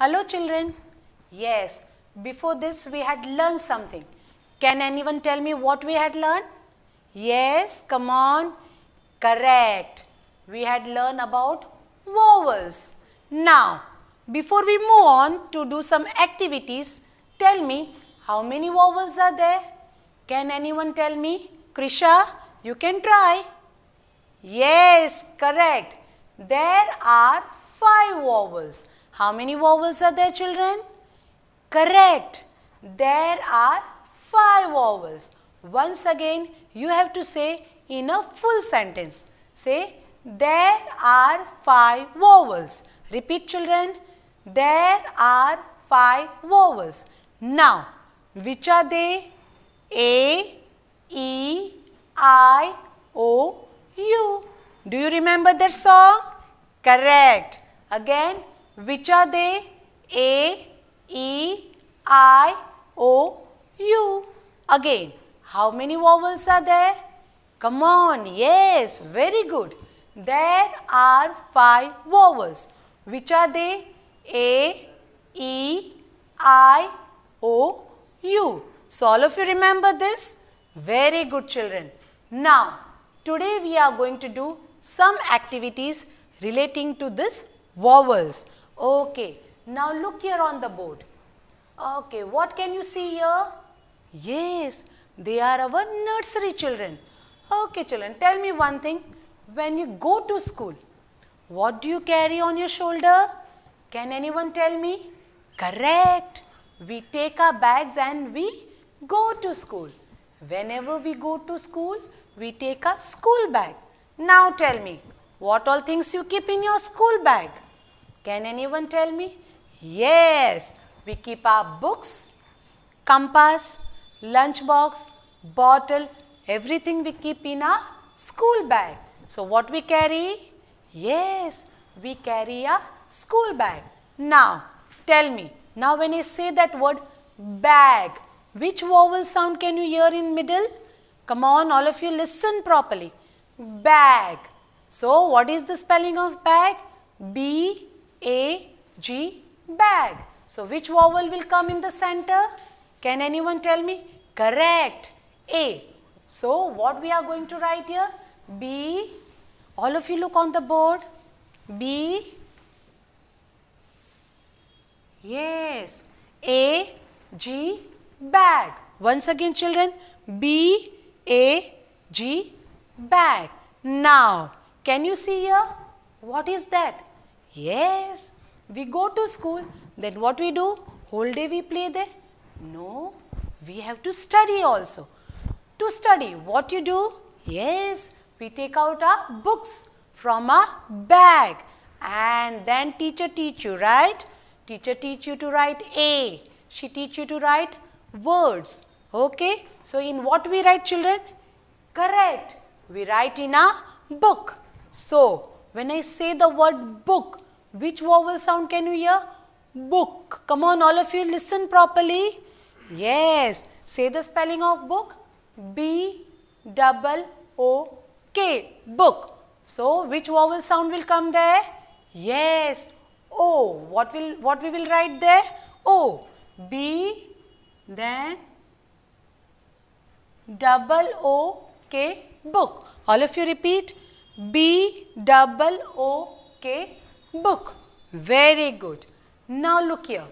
Hello children. Yes, before this we had learned something. Can anyone tell me what we had learned? Yes, come on. Correct. We had learned about vowels. Now, before we move on to do some activities, tell me how many vowels are there? Can anyone tell me? Krisha, you can try. Yes, correct. There are 5 vowels. How many vowels are there, children? Correct. There are 5 vowels. Once again, you have to say in a full sentence. Say, there are 5 vowels. Repeat, children. There are 5 vowels. Now, which are they? A, E, I, O, U. Do you remember that song? Correct. Again, which are they? A, E, I, O, U. Again, how many vowels are there? Come on, yes, very good. There are 5 vowels. Which are they? A, E, I, O, U. So, all of you remember this? Very good, children. Now, today we are going to do some activities relating to this vowels. Okay, now look here on the board. Okay, what can you see here? Yes, they are our nursery children. Okay, children, tell me one thing. When you go to school, what do you carry on your shoulder? Can anyone tell me? Correct. We take our bags and we go to school. Whenever we go to school, we take a school bag. Now tell me, what all things you keep in your school bag? Can anyone tell me? Yes, we keep our books, compass, lunch box, bottle, everything we keep in our school bag. So what we carry? Yes, we carry a school bag. Now, tell me, now when I say that word bag, which vowel sound can you hear in middle? Come on, all of you listen properly. Bag. So, what is the spelling of bag? B-A-G, bag. So, which vowel will come in the center? Can anyone tell me? Correct. A. So, what we are going to write here? B. All of you look on the board. B. Yes. A. G. Bag. Once again, children. B. A. G. Bag. Now, can you see here? What is that? Yes. We go to school. Then what we do? Whole day we play there? No. We have to study also. To study, what you do? Yes. We take out our books from our bag. And then teacher teach you, right? Teacher teach you to write A. She teach you to write words. Okay. So, in what we write, children? Correct. We write in a book. So, when I say the word book, which vowel sound can you hear? Book. Come on, all of you listen properly. Yes. Say the spelling of book. B-O-O-K. Book. So, which vowel sound will come there? Yes. O. What we will write there? O. B. Then double-O-K. Book. All of you repeat. B-double-O-K. Book. Very good. Now look here.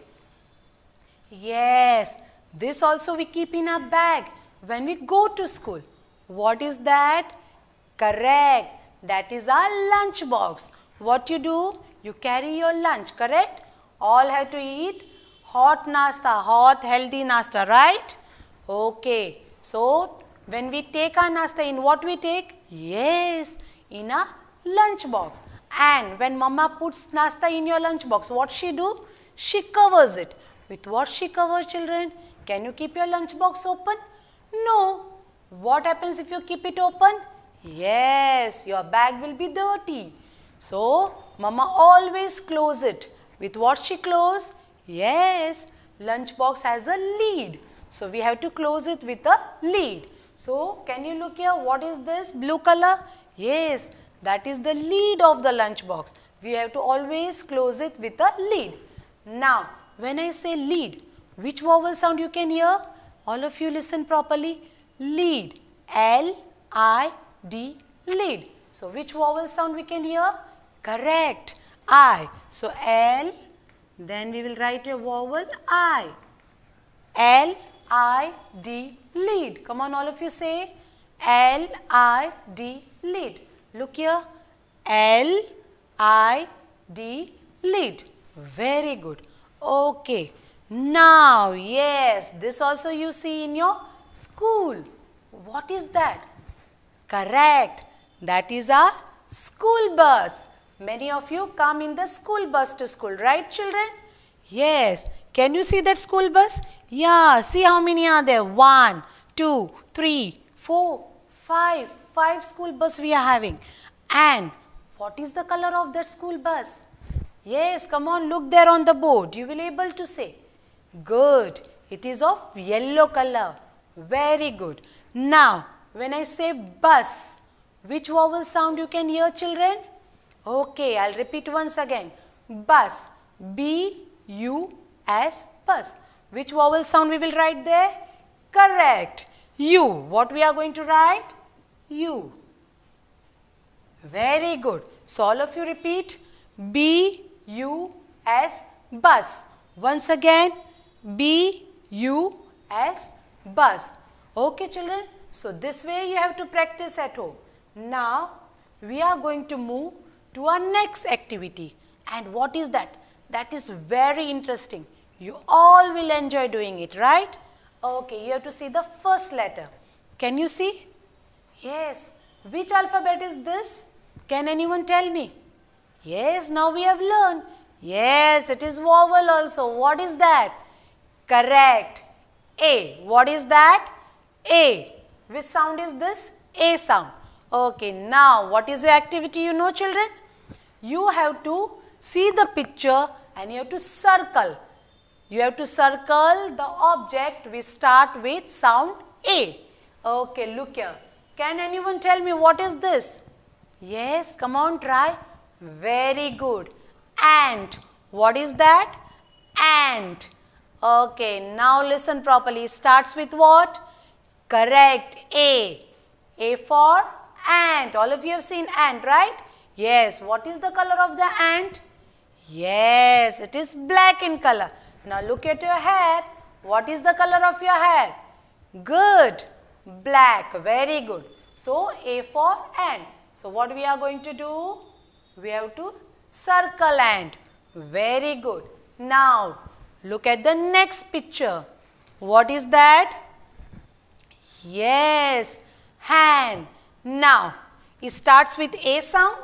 Yes, this also we keep in our bag when we go to school. What is that? Correct. That is our lunch box. What you do? You carry your lunch, correct? All have to eat hot nasta, hot healthy nasta, right? Okay. So, when we take our nasta, in what we take? Yes, in a lunch box. And when mama puts nasta in your lunch box, what she do? She covers it. With what she covers, children? Can you keep your lunch box open? No. What happens if you keep it open? Yes, your bag will be dirty. So, mama always close it. With what she close? Yes, lunch box has a lid. So, we have to close it with a lid. So, can you look here? What is this blue color? Yes, that is the lid of the lunch box. We have to always close it with a lid. Now, when I say lead, which vowel sound you can hear? All of you listen properly. Lead. L-I-D. Lead. So, which vowel sound we can hear? Correct. I. So, L. Then we will write a vowel I. L-I-D. Lead. Come on, all of you say. L-I-D. Lead. Look here. L-I-D. Lead. Very good. Okay. Now, yes, this also you see in your school. What is that? Correct. That is a school bus. Many of you come in the school bus to school, right children? Yes. Can you see that school bus? Yeah. See how many are there? 1, 2, 3, 4, 5. 5 school bus we are having. And what is the color of that school bus? Yes, come on, look there on the board. You will be able to say. Good. It is of yellow color. Very good. Now, when I say bus, which vowel sound you can hear, children? Okay, I'll repeat once again. Bus. B-U-S. Bus. Which vowel sound we will write there? Correct. U. What we are going to write? U. Very good. So, all of you repeat. B-U-S. Bus. Once again. B-U-S. Bus. Okay, children. So, this way you have to practice at home. Now, we are going to move to our next activity. And what is that? That is very interesting. You all will enjoy doing it, right? Okay, you have to see the first letter. Can you see? Yes. Which alphabet is this? Can anyone tell me? Yes, now we have learned. Yes, it is vowel also. What is that? Correct. A. What is that? A. Which sound is this? A sound. Okay, now what is your activity you know, children? You have to see the picture and you have to circle. You have to circle the object which start with sound A. Okay, look here. Can anyone tell me what is this? Yes, come on, try. Very good. Ant. What is that? Ant. Okay, now listen properly. Starts with what? Correct. A. A for ant. All of you have seen ant, right? Yes. What is the color of the ant? Yes, it is black in color. Now look at your hair. What is the color of your hair? Good. Black. Very good. So, A for ant. So, what we are going to do? We have to circle ant. Very good. Now, look at the next picture. What is that? Yes, hand. Now, it starts with A sound.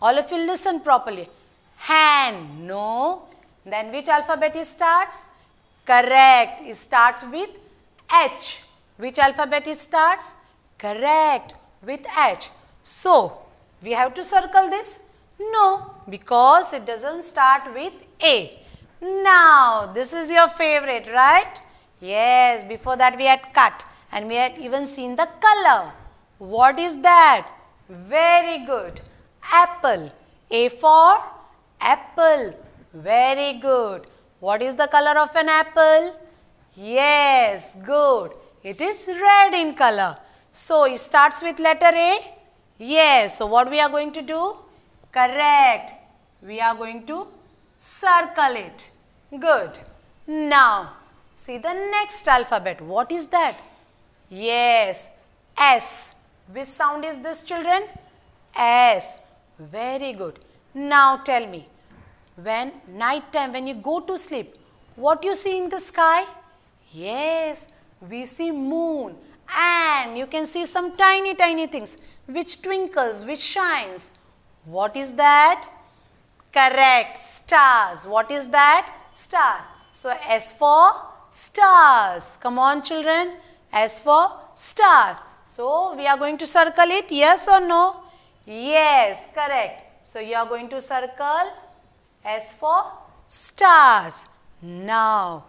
All of you listen properly. Hand. No. Then which alphabet it starts? Correct. It starts with H. Which alphabet it starts? Correct. With H. So, we have to circle this? No, because it doesn't start with A. Now, this is your favorite, right? Yes, before that we had cut and we had even seen the color. What is that? Very good. Apple. A for apple. Very good. What is the color of an apple? Yes, good. It is red in color. So, it starts with letter A. Yes, so what we are going to do? Correct. We are going to circle it. Good. Now, see the next alphabet. What is that? Yes, S. Which sound is this, children? S. Very good. Now tell me, when night time, when you go to sleep, what you see in the sky? Yes, we see moon and you can see some tiny things which twinkles, which shines. What is that? Correct, stars. What is that? Star. So, S for stars. Come on children, S for star. So, we are going to circle it, yes or no? Yes, correct. So, you are going to circle S for stars. Now,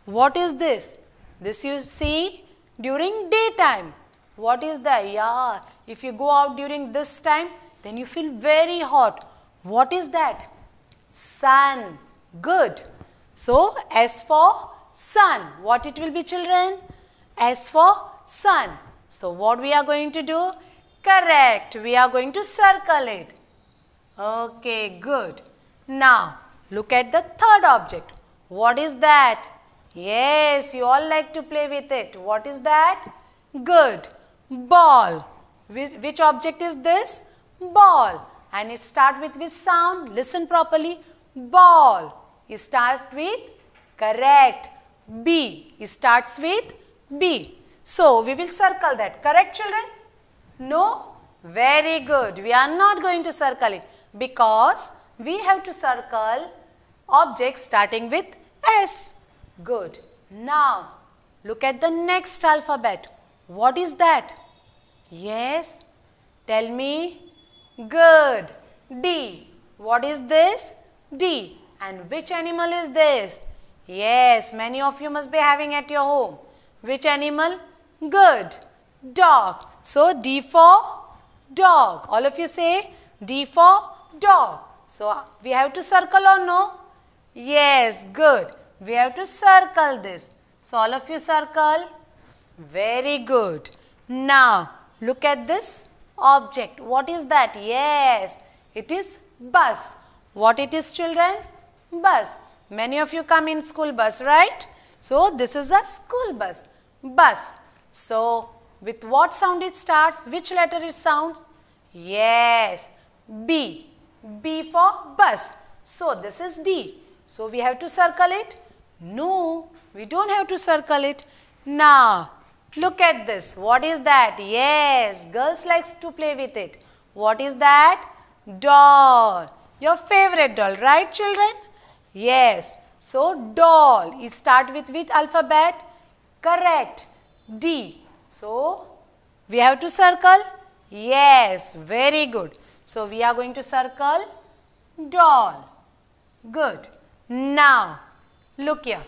what is this? This you see during daytime. What is that? Yeah, if you go out during this time, then you feel very hot. What is that? Sun. Good. So, S for sun. What it will be, children? S for sun. So, what we are going to do? Correct. We are going to circle it. Okay, good. Now, look at the third object. What is that? Yes, you all like to play with it. What is that? Good. Ball. Which object is this? Ball. And it starts with which sound? Listen properly. Ball. It starts with, correct, B. It starts with B. So, we will circle that. Correct, children? No? Very good. We are not going to circle it because we have to circle objects starting with S. Good. Now, look at the next alphabet. What is that? Yes. Tell me. Good. D. What is this? D. And which animal is this? Yes, many of you must be having at your home. Which animal? Good. Dog. So, D for dog. All of you say D for dog. So, we have to circle or no? Yes, good. We have to circle this. So, all of you circle. Very good. Now, look at this object. What is that? Yes, it is bus. What it is, children? Bus. Many of you come in school bus, right? So, this is a school bus. Bus. So, with what sound it starts? Which letter it sounds? Yes, B. B for bus. So, this is D. So, we have to circle it? No, we don't have to circle it. Now, look at this. What is that? Yes, girls likes to play with it. What is that? Doll. Your favorite doll, right, children? Yes. So, doll. It starts with which alphabet? Correct. D. So, we have to circle? Yes, very good. So, we are going to circle doll. Good. Now, look here.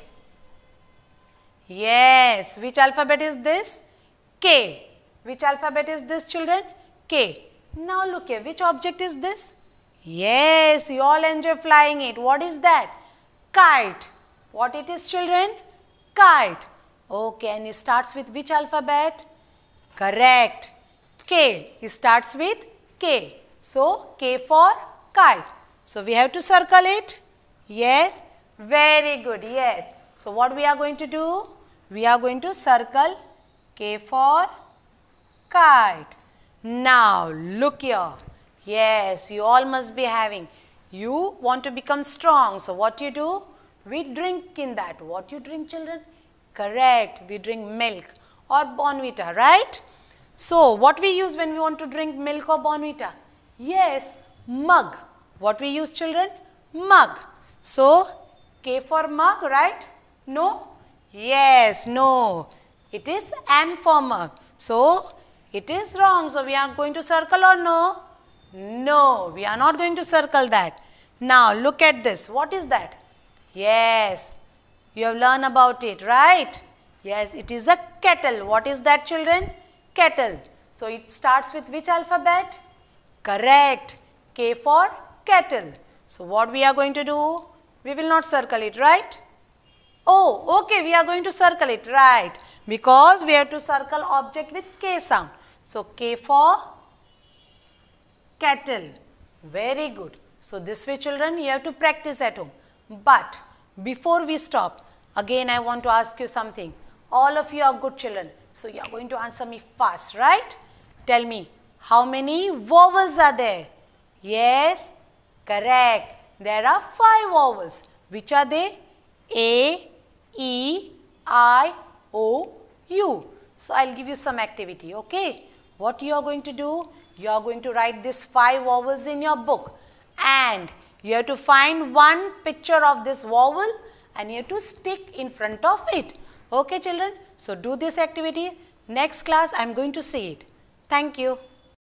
Yes, which alphabet is this? K. Which alphabet is this, children? K. Now, look here. Which object is this? Yes, you all enjoy flying it. What is that? Kite. What it is, children? Kite. Okay, and it starts with which alphabet? Correct. K. It starts with K. So, K for kite. So, we have to circle it. Yes. Very good. Yes. So, what we are going to do? We are going to circle K for kite. Now, look here. Yes, you all must be having. You want to become strong. So, what you do? We drink in that. What you drink, children? Correct. We drink milk or Bournvita, right? So, what we use when we want to drink milk or Bournvita? Yes, mug. What we use, children? Mug. So, K for mug, right? No? Yes, no. It is M for mug. So, it is wrong. So, we are going to circle or no? No, we are not going to circle that. Now, look at this. What is that? Yes, you have learned about it, right? Yes, it is a kettle. What is that, children? Kettle. So, it starts with which alphabet? Correct. K for kettle. So, what we are going to do? We will not circle it, right? Oh, okay, we are going to circle it, right? Because we have to circle object with K sound. So, K for kettle. Very good. So, this way, children, you have to practice at home. But before we stop, again I want to ask you something. All of you are good children. So, you are going to answer me fast, right? Tell me, how many vowels are there? Yes, correct. There are 5 vowels. Which are they? A, E, I, O, U. So, I will give you some activity, okay? What you are going to do? You are going to write these 5 vowels in your book. And you have to find one picture of this vowel and you have to stick in front of it. Okay, children? So, do this activity. Next class, I am going to see it. Thank you.